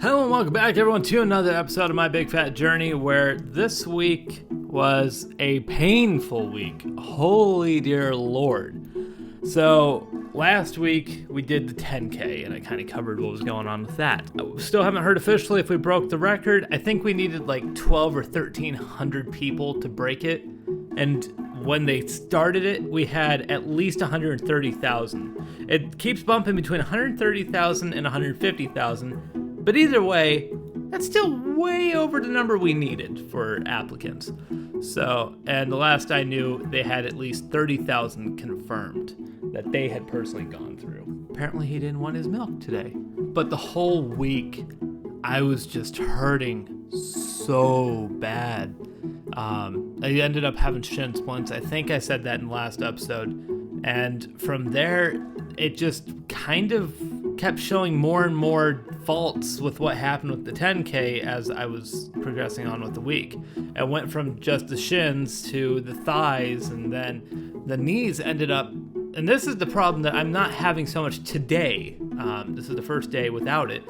Hello and welcome back everyone to another episode of My Big Fat Journey, where this week was a painful week. Holy dear Lord. So last week we did the 10K and I kind of covered what was going on with that. Still haven't heard officially if we broke the record. I think we needed like 12 or 1,300 people to break it. And when they started it, we had at least 130,000. It keeps bumping between 130,000 and 150,000. But either way, that's still way over the number we needed for applicants. So, and the last I knew, they had at least 30,000 confirmed that they had personally gone through. Apparently he didn't want his milk today. But the whole week, I was just hurting so bad. I ended up having shin splints. I think I said that in the last episode. And from there, it just kind of kept showing more and more faults with what happened with the 10K as I was progressing on with the week. It went from just the shins to the thighs, and then the knees ended up, and this is the problem that I'm not having so much today. This is the first day without it,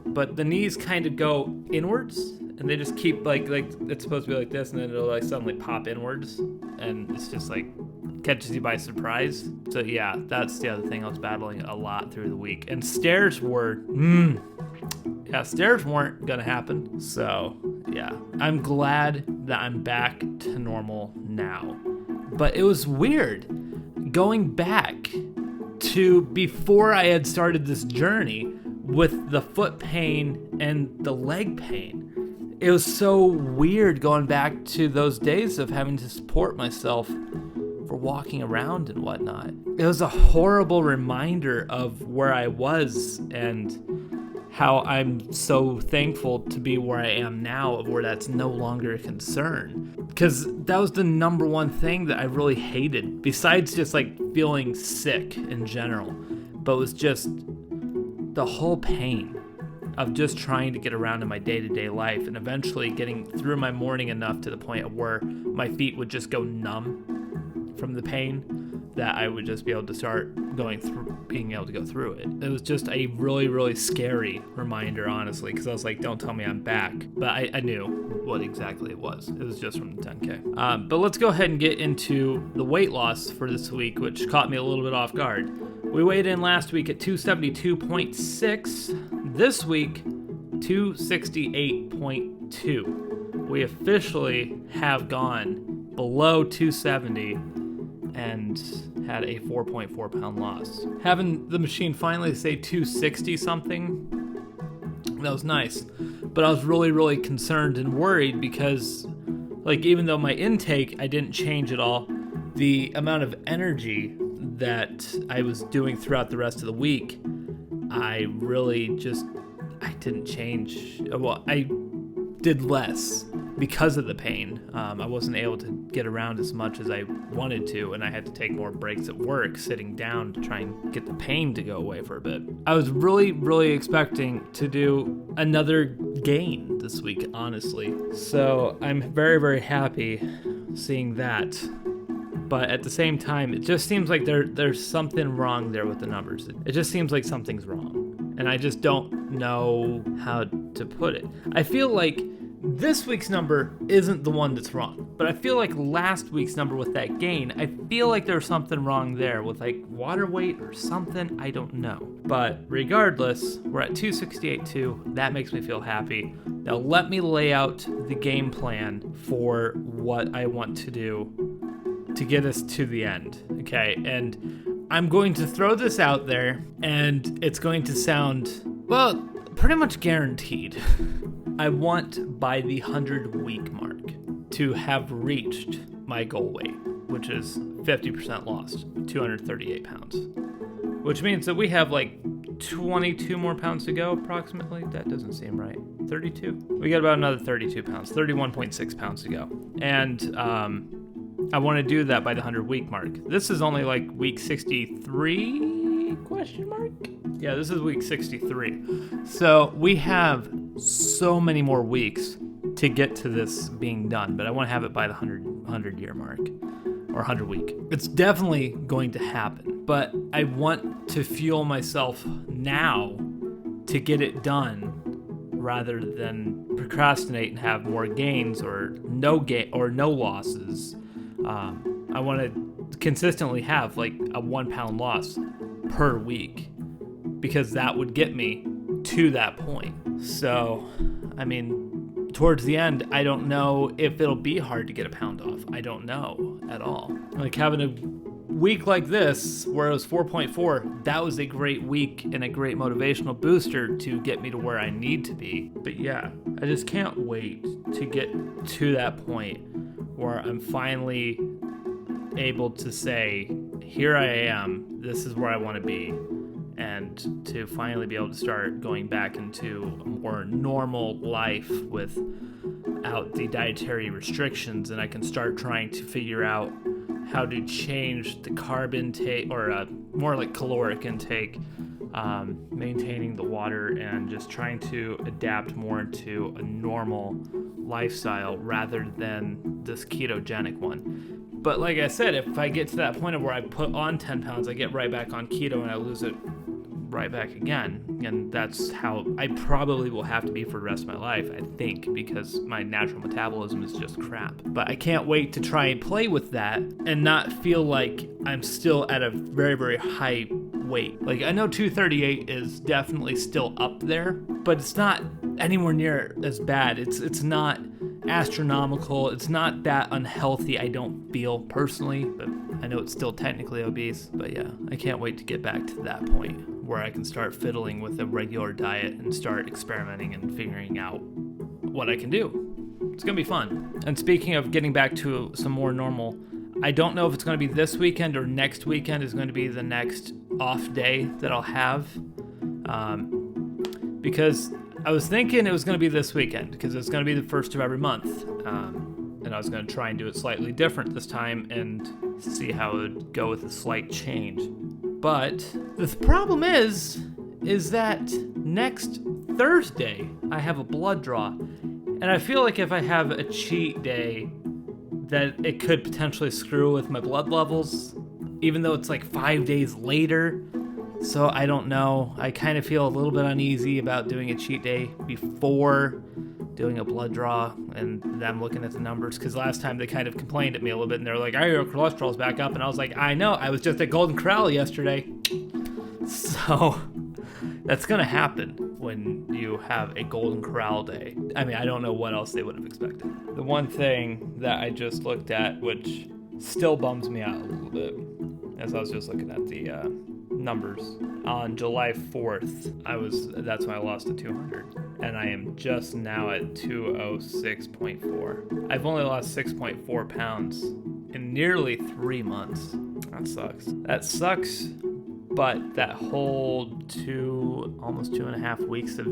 but the knees kind of go inwards, and they just keep like it's supposed to be like this, and then it'll like suddenly pop inwards, and it's just like catches you by surprise. So yeah, that's the other thing I was battling a lot through the week. And stairs weren't gonna happen. So yeah, I'm glad that I'm back to normal now. But it was weird going back to before I had started this journey with the foot pain and the leg pain. It was so weird going back to those days of having to support myself for walking around and whatnot. It was a horrible reminder of where I was and how I'm so thankful to be where I am now, of where that's no longer a concern. Because that was the number one thing that I really hated, besides just like feeling sick in general. But it was just the whole pain of just trying to get around in my day-to-day life and eventually getting through my morning enough to the point of where my feet would just go numb from the pain, that I would just be able to start being able to go through it. It was just a really, really scary reminder, honestly, because I was like, don't tell me I'm back. But I knew what exactly it was. It was just from the 10K. But let's go ahead and get into the weight loss for this week, which caught me a little bit off guard. We weighed in last week at 272.6. This week, 268.2. We officially have gone below 270 and had a 4.4 pound loss. Having the machine finally say 260 something, that was nice. But I was really, really concerned and worried because, like, even though my intake, I didn't change at all, the amount of energy that I was doing throughout the rest of the week, I didn't change. Well, I did less because of the pain. I wasn't able to get around as much as I wanted to, and I had to take more breaks at work sitting down to try and get the pain to go away for a bit. I was really, really expecting to do another gain this week, honestly. So I'm very, very happy seeing that. But at the same time, it just seems like there's something wrong there with the numbers. It just seems like something's wrong. And I just don't know how to put it. I feel like this week's number isn't the one that's wrong. But I feel like last week's number with that gain, I feel like there's something wrong there with like water weight or something. I don't know. But regardless, we're at 268.2. That makes me feel happy. Now let me lay out the game plan for what I want to do to get us to the end, okay? And I'm going to throw this out there, and it's going to sound, well, pretty much guaranteed. I want by the 100-week mark to have reached my goal weight, which is 50% lost, 238 pounds. Which means that we have like 22 more pounds to go, approximately. That doesn't seem right. 32? We got about another 32 pounds, 31.6 pounds to go. And I want to do that by the 100-week mark. This is only like week 63, question mark? Yeah, this is week 63. So we have so many more weeks to get to this being done, but I want to have it by the 100-year mark, or 100-week. It's definitely going to happen, but I want to fuel myself now to get it done rather than procrastinate and have more gains or no losses. I want to consistently have like a 1 pound loss per week, because that would get me to that point. So, I mean, towards the end, I don't know if it'll be hard to get a pound off. I don't know at all. Like having a week like this where it was 4.4, that was a great week and a great motivational booster to get me to where I need to be. But yeah, I just can't wait to get to that point where I'm finally able to say, here I am, this is where I want to be, and to finally be able to start going back into a more normal life without the dietary restrictions, and I can start trying to figure out how to change the carb intake, or more like caloric intake, maintaining the water, and just trying to adapt more to a normal lifestyle rather than this ketogenic one. But like I said, if I get to that point of where I put on 10 pounds, I get right back on keto and I lose it right back again. And that's how I probably will have to be for the rest of my life, I think, because my natural metabolism is just crap. But I can't wait to try and play with that and not feel like I'm still at a very, very high weight. Like, I know 238 is definitely still up there, but it's not anywhere near as bad. It's not astronomical. It's not that unhealthy, I don't feel personally, but I know it's still technically obese. But yeah, I can't wait to get back to that point where I can start fiddling with a regular diet and start experimenting and figuring out what I can do. It's gonna be fun. And speaking of getting back to some more normal, I don't know if it's going to be this weekend or next weekend is going to be the next off day that I'll have, because I was thinking it was going to be this weekend because it's going to be the first of every month, and I was going to try and do it slightly different this time and see how it would go with a slight change. But the problem is that next Thursday I have a blood draw, and I feel like if I have a cheat day that it could potentially screw with my blood levels, even though it's like 5 days later. So I don't know. I kind of feel a little bit uneasy about doing a cheat day before doing a blood draw and them looking at the numbers, because last time they kind of complained at me a little bit and they're like, "Oh, your cholesterol's back up," and I was like, "I know, I was just at Golden Corral yesterday." So that's gonna happen when you have a Golden Corral day. I mean, I don't know what else they would have expected. The one thing that I just looked at, which still bums me out a little bit, as I was just looking at the numbers, on July 4th, that's when I lost to 200, and I am just now at 206.4. I've only lost 6.4 pounds in nearly 3 months. That sucks. But that whole almost 2.5 weeks of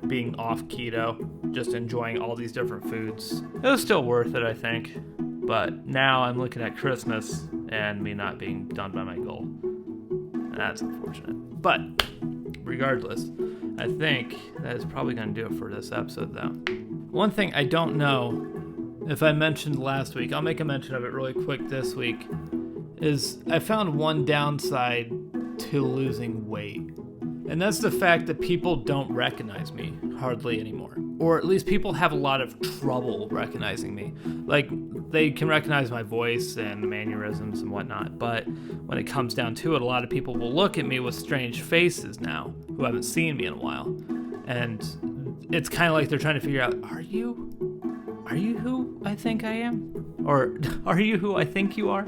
being off keto, just enjoying all these different foods, it was still worth it, I think. But now I'm looking at Christmas and me not being done by my goal. And that's unfortunate. But regardless, I think that is probably going to do it for this episode, though. One thing I don't know if I mentioned last week, I'll make a mention of it really quick this week, is I found one downside to losing weight. And that's the fact that people don't recognize me hardly anymore. Or at least people have a lot of trouble recognizing me. Like, they can recognize my voice and the mannerisms and whatnot, but when it comes down to it, a lot of people will look at me with strange faces now who haven't seen me in a while. And it's kind of like they're trying to figure out, are you who I think I am? Or are you who I think you are?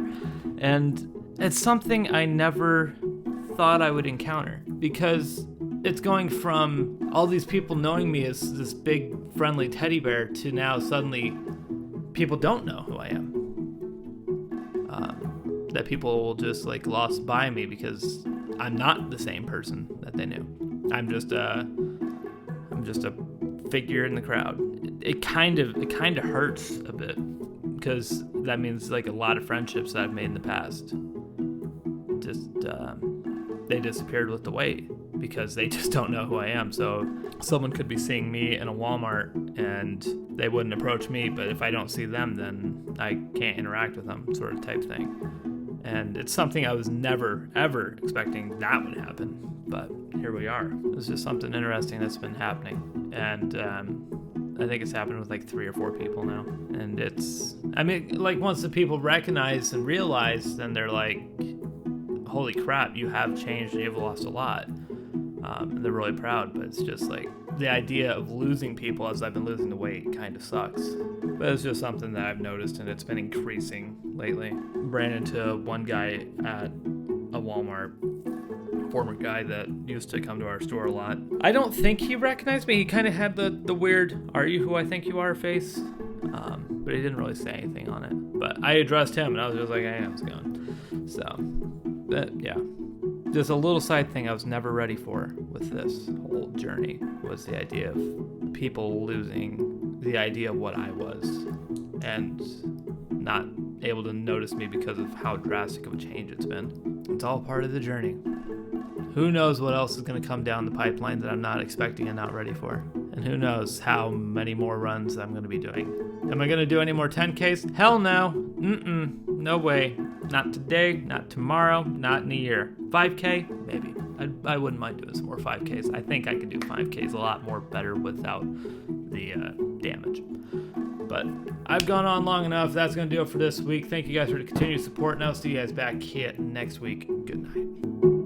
And it's something I never thought I would encounter, because it's going from all these people knowing me as this big friendly teddy bear to now suddenly people don't know who I am. That people will just like gloss by me because I'm not the same person that they knew. I'm just a figure in the crowd. It kind of hurts a bit, because that means like a lot of friendships that I've made in the past just they disappeared with the weight because they just don't know who I am. So someone could be seeing me in a Walmart and they wouldn't approach me, but if I don't see them, then I can't interact with them, sort of type thing. And it's something I was never, ever expecting that would happen. But here we are. It's just something interesting that's been happening. And I think it's happened with like 3 or 4 people now. And like once the people recognize and realize, then they're like, holy crap, you have changed and you've lost a lot. And they're really proud, but it's just like the idea of losing people as I've been losing the weight kind of sucks. But it's just something that I've noticed, and it's been increasing lately. Ran into one guy at a Walmart, former guy that used to come to our store a lot. I don't think he recognized me. He kind of had the weird, "Are you who I think you are?" face. But he didn't really say anything on it. But I addressed him, and I was just like, "Hey, how's it going?" So, but yeah. Just a little side thing I was never ready for with this whole journey was the idea of people losing the idea of what I was and not able to notice me because of how drastic of a change it's been. It's all part of the journey. Who knows what else is going to come down the pipeline that I'm not expecting and not ready for. And who knows how many more runs I'm going to be doing. Am I going to do any more 10Ks? Hell no. No way. Not today, not tomorrow, not in a year. 5K? Maybe. I wouldn't mind doing some more 5Ks. I think I could do 5Ks a lot more better without the damage. But I've gone on long enough. That's going to do it for this week. Thank you guys for the continued support, and I'll see you guys back here next week. Good night.